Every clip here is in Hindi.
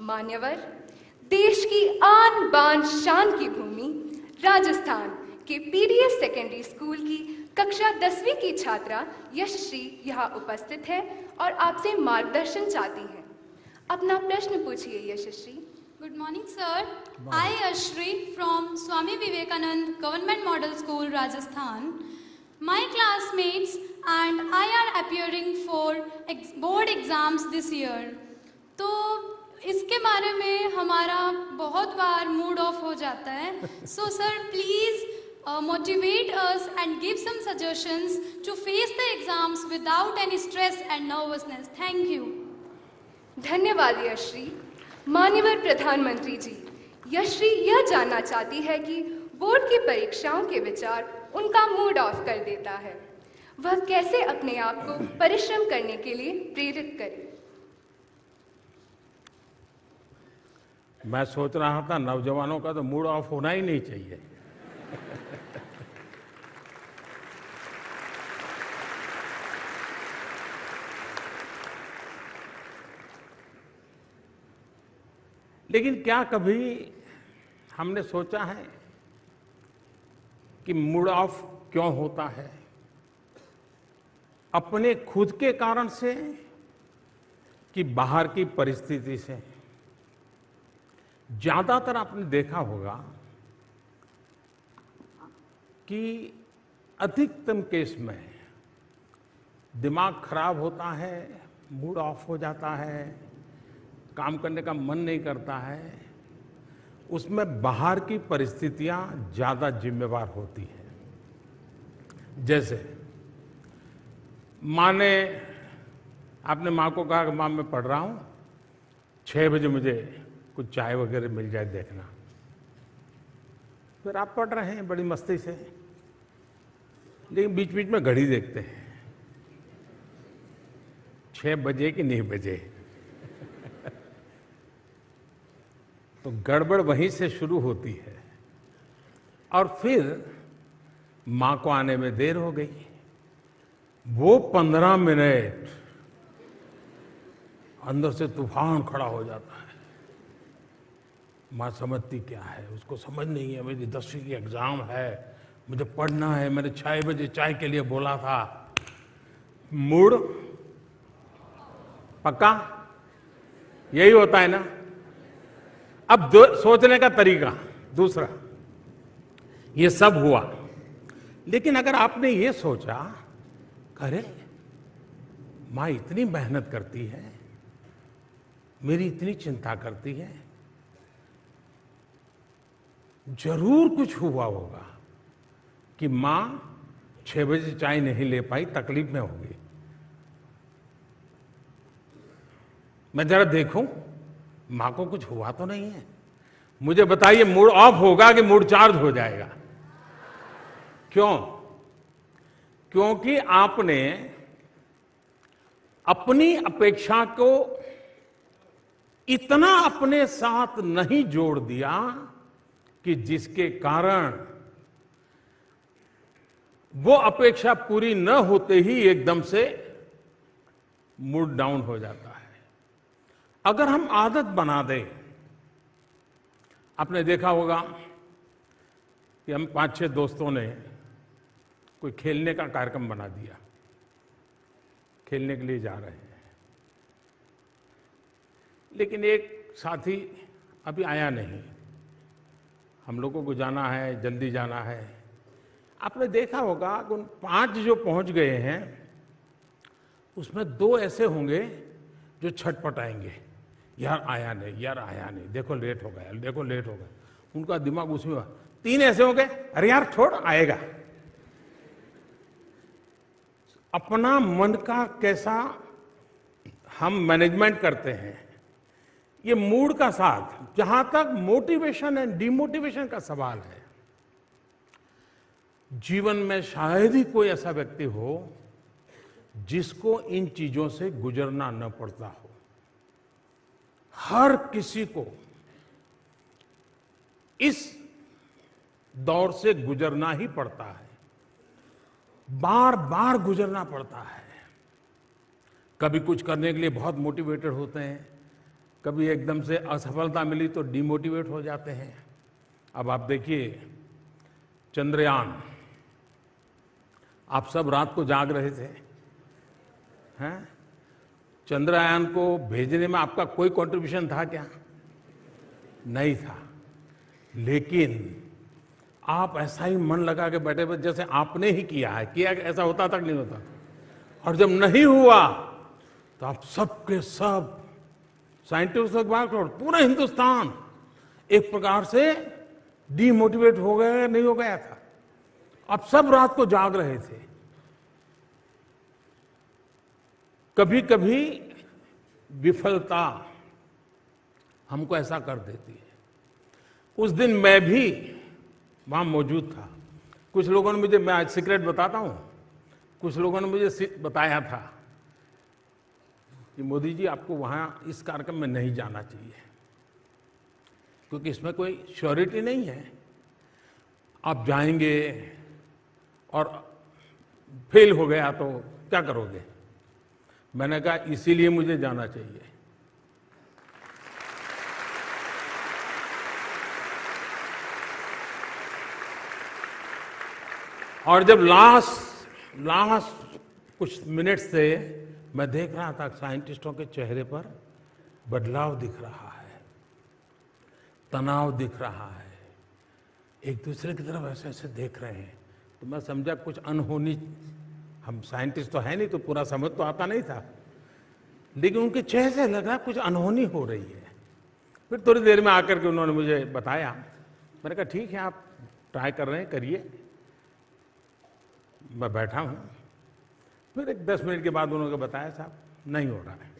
मान्यवर, देश की आन बान शान की भूमि राजस्थान के पीडीएस सेकेंडरी स्कूल की कक्षा 10वीं की छात्रा यशश्री यहाँ उपस्थित है और आपसे मार्गदर्शन चाहती हैं। अपना प्रश्न पूछिए Yashashri. Good morning, sir. I, Ashri, from Swami Vivekanand Government Model School, Rajasthan. My classmates and I are appearing for board exams this year. तो इसके बारे में हमारा बहुत बार मूड ऑफ हो जाता है. So, sir, please motivate us and give some suggestions to face the exams without any stress and nervousness. Thank you. धन्यवाद यशश्री। माननीय प्रधानमंत्री जी, यशश्री यह जानना चाहती है कि बोर्ड की परीक्षाओं के विचार उनका मूड ऑफ कर देता है। वह कैसे अपने आप को परिश्रम करने के लिए प्रेरित करे? मैं सोच रहा था नौजवानों का तो मूड ऑफ होना ही नहीं चाहिए। लेकिन क्या कभी हमने सोचा है कि मूड ऑफ क्यों होता है? अपने खुद के कारण से कि बाहर की परिस्थिति से? ज्यादातर आपने देखा होगा कि अधिकतम केस में दिमाग खराब होता है, मूड ऑफ हो जाता है, काम करने का मन नहीं करता है, उसमें बाहर की परिस्थितियां ज्यादा जिम्मेवार होती हैं। जैसे माँ ने, आपने माँ को कहा कि माँ मैं पढ़ रहा हूं, 6 बजे मुझे कुछ चाय वगैरह मिल जाए देखना। फिर आप पढ़ रहे हैं बड़ी मस्ती से, लेकिन बीच बीच में घड़ी देखते हैं 6 बजे कि नहीं बजे। तो गड़बड़ वहीं से शुरू होती है और फिर मां को आने में देर हो गई। वो 15 मिनट अंदर से तूफान खड़ा हो जाता है। मां समझती क्या है, उसको समझ नहीं है, मेरी 10वीं की एग्जाम है, मुझे पढ़ना है, मैंने 6 बजे चाय के लिए बोला था। मूड पक्का यही होता है ना। अब सोचने का तरीका दूसरा, ये सब हुआ, लेकिन अगर आपने ये सोचा, अरे माँ इतनी मेहनत करती है, मेरी इतनी चिंता करती है, जरूर कुछ हुआ होगा कि माँ 6 बजे चाय नहीं ले पाई, तकलीफ में होगी। मैं जरा देखूं मां को कुछ हुआ तो नहीं है। मुझे बताइए, मूड ऑफ होगा कि मूड चार्ज हो जाएगा? क्यों? क्योंकि आपने अपनी अपेक्षा को इतना अपने साथ नहीं जोड़ दिया कि जिसके कारण वो अपेक्षा पूरी न होते ही एकदम से मूड डाउन हो जाता है। अगर हम आदत बना दें, आपने देखा होगा कि हम 5-6 दोस्तों ने कोई खेलने का कार्यक्रम बना दिया, खेलने के लिए जा रहे हैं, लेकिन एक साथी अभी आया नहीं, हम लोगों को जाना है, जल्दी जाना है। आपने देखा होगा कि उन 5 जो पहुंच गए हैं उसमें 2 ऐसे होंगे जो छटपटाएंगे, यार आया नहीं, यार आया नहीं, देखो लेट हो गया, देखो लेट हो गया। उनका दिमाग उसमें। 3 ऐसे होंगे, अरे यार छोड़, आएगा। अपना मन का कैसा हम मैनेजमेंट करते हैं, ये मूड का साथ। जहां तक मोटिवेशन एंड डिमोटिवेशन का सवाल है, जीवन में शायद ही कोई ऐसा व्यक्ति हो जिसको इन चीजों से गुजरना न पड़ता हो। हर किसी को इस दौर से गुजरना ही पड़ता है, बार बार गुजरना पड़ता है। कभी कुछ करने के लिए बहुत मोटिवेटेड होते हैं, कभी एकदम से असफलता मिली तो डिमोटिवेट हो जाते हैं। अब आप देखिए चंद्रयान, आप सब रात को जाग रहे थे, हैं? चंद्रयान को भेजने में आपका कोई कंट्रीब्यूशन था क्या? नहीं था। लेकिन आप ऐसा ही मन लगा के बैठे बैठे जैसे आपने ही किया है, किया ऐसा होता तक नहीं होता। और जब नहीं हुआ तो आप सब के सब साइंटिस्टों के बाद पूरा हिंदुस्तान एक प्रकार से डीमोटिवेट हो गया, नहीं हो गया था। अब सब रात को जाग रहे थे। कभी कभी विफलता हमको ऐसा कर देती है। उस दिन मैं भी वहां मौजूद था। कुछ लोगों ने मुझे, मैं आज सीक्रेट बताता हूं, कुछ लोगों ने मुझे बताया था कि मोदी जी आपको वहां इस कार्यक्रम में नहीं जाना चाहिए क्योंकि इसमें कोई श्योरिटी नहीं है, आप जाएंगे और फेल हो गया तो क्या करोगे। मैंने कहा इसीलिए मुझे जाना चाहिए। और जब लास्ट कुछ मिनट से मैं देख रहा था साइंटिस्टों के चेहरे पर बदलाव दिख रहा है, तनाव दिख रहा है, एक दूसरे की तरफ ऐसे ऐसे देख रहे हैं, तो मैं समझा कुछ अनहोनी, हम साइंटिस्ट तो है नहीं तो पूरा समझ तो आता नहीं था, लेकिन उनके चेहरे से लग रहा कुछ अनहोनी हो रही है। फिर थोड़ी देर में आकर के उन्होंने मुझे बताया। मैंने कहा ठीक है, आप ट्राई कर रहे हैं, करिए। मैं बैठा हूं। फिर एक 10 मिनट के बाद उन्होंने बताया साहब नहीं हो रहा है।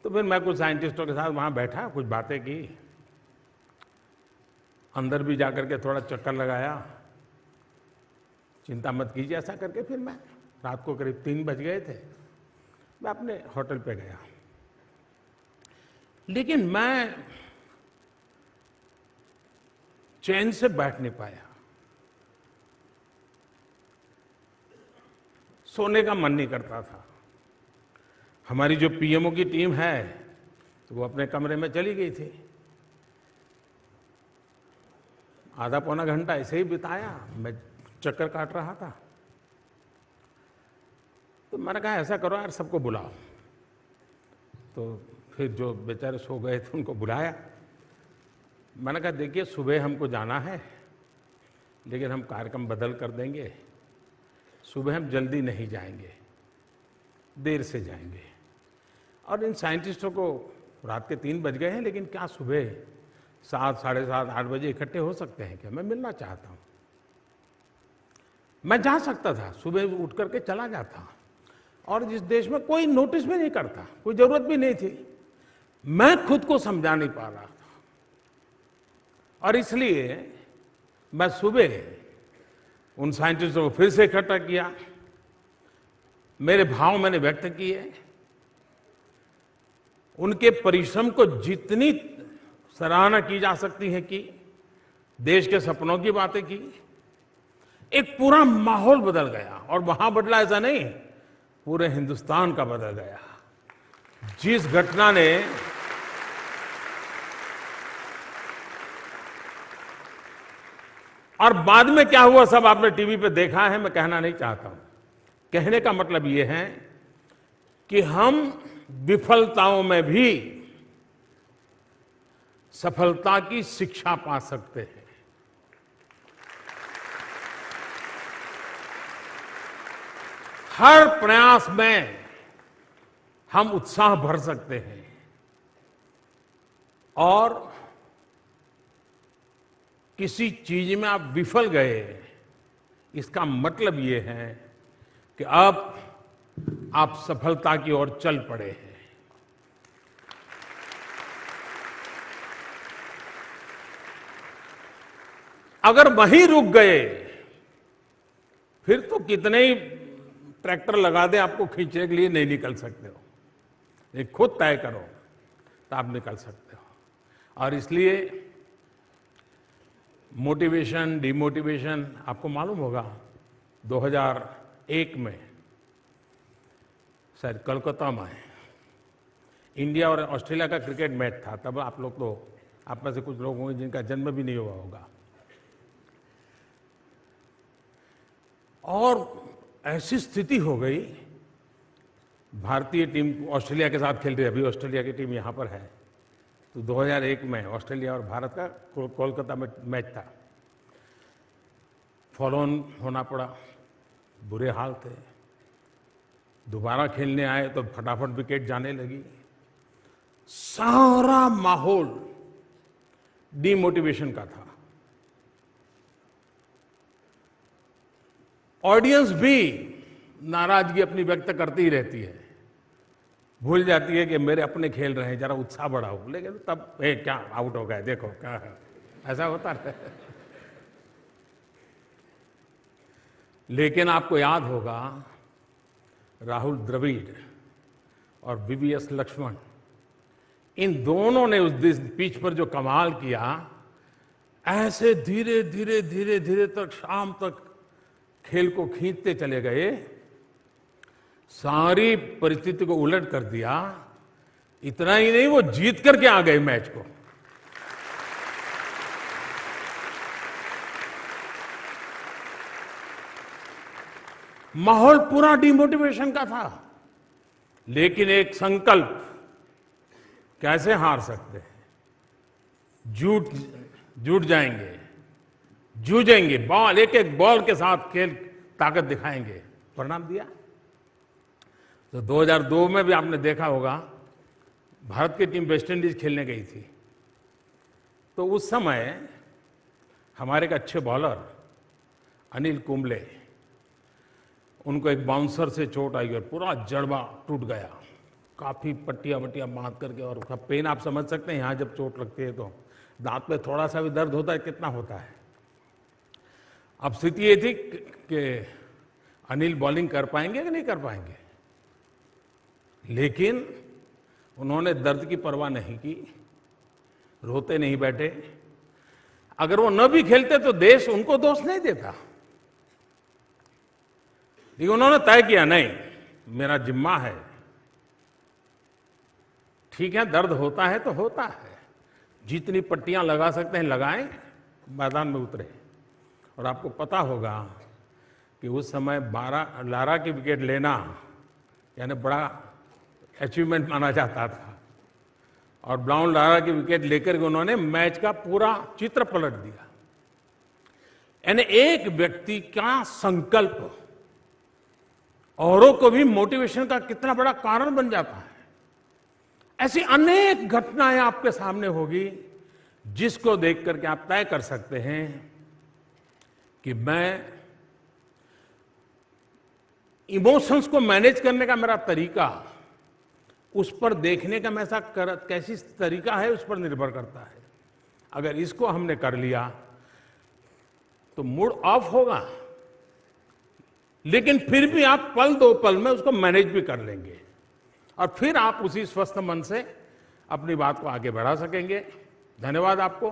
तो फिर मैं कुछ साइंटिस्टों के साथ वहां बैठा, कुछ बातें की, अंदर भी जाकर के थोड़ा चक्कर लगाया, चिंता मत कीजिए ऐसा करके। फिर मैं रात को करीब 3 बज गए थे, मैं अपने होटल पे गया। लेकिन मैं चैन से बैठ नहीं पाया, सोने का मन नहीं करता था। हमारी जो पीएमओ की टीम है तो वो अपने कमरे में चली गई थी। आधा पौना घंटा ऐसे ही बिताया, मैं चक्कर काट रहा था। तो मैंने कहा ऐसा करो यार, सबको बुलाओ। तो फिर जो बेचारे सो गए थे उनको बुलाया। मैंने कहा देखिए सुबह हमको जाना है, लेकिन हम कार्यक्रम बदल कर देंगे। सुबह हम जल्दी नहीं जाएंगे, देर से जाएंगे। और इन साइंटिस्टों को रात के 3 बज गए हैं, लेकिन क्या सुबह 7, साढ़े 7, 8 बजे इकट्ठे हो सकते हैं क्या? मैं मिलना चाहता हूं। मैं जा सकता था, सुबह उठ करके चला जाता, और जिस देश में कोई नोटिस भी नहीं करता, कोई जरूरत भी नहीं थी। मैं खुद को समझा नहीं पा रहा था, और इसलिए मैं सुबह उन साइंटिस्टों को फिर से इकट्ठा किया, मेरे भाव मैंने व्यक्त किए, उनके परिश्रम को जितनी सराहना की जा सकती है की, देश के सपनों की बातें की। एक पूरा माहौल बदल गया, और वहां बदला ऐसा नहीं, पूरे हिंदुस्तान का बदल गया। जिस घटना ने और बाद में क्या हुआ सब आपने टीवी पे देखा है, मैं कहना नहीं चाहता हूं। कहने का मतलब यह है कि हम विफलताओं में भी सफलता की शिक्षा पा सकते हैं। हर प्रयास में हम उत्साह भर सकते हैं, और किसी चीज में आप विफल गए, इसका मतलब ये है कि अब आप सफलता की ओर चल पड़े हैं। अगर वहीं रुक गए, फिर तो कितने ही ट्रैक्टर लगा दे, आपको खींचने के लिए नहीं निकल सकते हो। ये खुद तय करो तो आप निकल सकते हो। और इसलिए मोटिवेशन, डिमोटिवेशन, आपको मालूम होगा 2001 में शायद कोलकाता में इंडिया और ऑस्ट्रेलिया का क्रिकेट मैच था। तब आप लोग तो, आप में से कुछ लोग होंगे जिनका जन्म भी नहीं हुआ होगा। और ऐसी स्थिति हो गई, भारतीय टीम ऑस्ट्रेलिया के साथ खेल रही है, अभी ऑस्ट्रेलिया की टीम यहाँ पर है। तो 2001 में ऑस्ट्रेलिया और भारत का कोलकाता में मैच था। फॉलो ऑन होना पड़ा, बुरे हाल थे। दोबारा खेलने आए तो फटाफट विकेट जाने लगी। सारा माहौल डिमोटिवेशन का था। ऑडियंस भी नाराजगी अपनी व्यक्त करती ही रहती है, भूल जाती है कि मेरे अपने खेल रहे हैं, जरा उत्साह बढ़ाओ। लेकिन तब क्या आउट हो गए, देखो क्या है, ऐसा होता है। लेकिन आपको याद होगा राहुल द्रविड़ और वीवीएस लक्ष्मण, इन दोनों ने उस पिच पर जो कमाल किया, ऐसे धीरे धीरे धीरे धीरे तक शाम तक खेल को खींचते चले गए, सारी परिस्थिति को उलट कर दिया। इतना ही नहीं, वो जीत करके आ गए मैच को। माहौल पूरा डिमोटिवेशन का था, लेकिन एक संकल्प, कैसे हार सकते हैं, जुट जाएंगे, जूझेंगे, बॉल एक एक बॉल के साथ खेल ताकत दिखाएंगे। परिणाम दिया। तो 2002 में भी आपने देखा होगा, भारत की टीम वेस्ट इंडीज खेलने गई थी। तो उस समय हमारे एक अच्छे बॉलर अनिल कुंबले, उनको एक बाउंसर से चोट आई और पूरा जड़बा टूट गया, काफी पट्टियां बांध करके। और उसका पेन आप समझ सकते हैं, यहाँ जब चोट लगती है तो दांत पे थोड़ा सा भी दर्द होता है, कितना होता है। अब स्थिति ये थी कि अनिल बॉलिंग कर पाएंगे कि नहीं कर पाएंगे, लेकिन उन्होंने दर्द की परवाह नहीं की, रोते नहीं बैठे। अगर वो न भी खेलते तो देश उनको दोष नहीं देता, लेकिन उन्होंने तय किया, नहीं, मेरा जिम्मा है। ठीक है, दर्द होता है तो होता है, जितनी पट्टियां लगा सकते हैं लगाएं, मैदान में उतरे। और आपको पता होगा कि उस समय 12 लारा की विकेट लेना यानी बड़ा अचीवमेंट माना जाता था, और ब्राउन लारा की विकेट लेकर के उन्होंने मैच का पूरा चित्र पलट दिया। यानी एक व्यक्ति का संकल्प औरों को भी मोटिवेशन का कितना बड़ा कारण बन जाता है। ऐसी अनेक घटनाएं आपके सामने होगी, जिसको देख करके आप तय कर सकते हैं कि मैं इमोशंस को मैनेज करने का मेरा तरीका, उस पर देखने का मैं कैसी तरीका है, उस पर निर्भर करता है। अगर इसको हमने कर लिया तो मूड ऑफ होगा, लेकिन फिर भी आप पल दो पल में उसको मैनेज भी कर लेंगे, और फिर आप उसी स्वस्थ मन से अपनी बात को आगे बढ़ा सकेंगे। धन्यवाद आपको।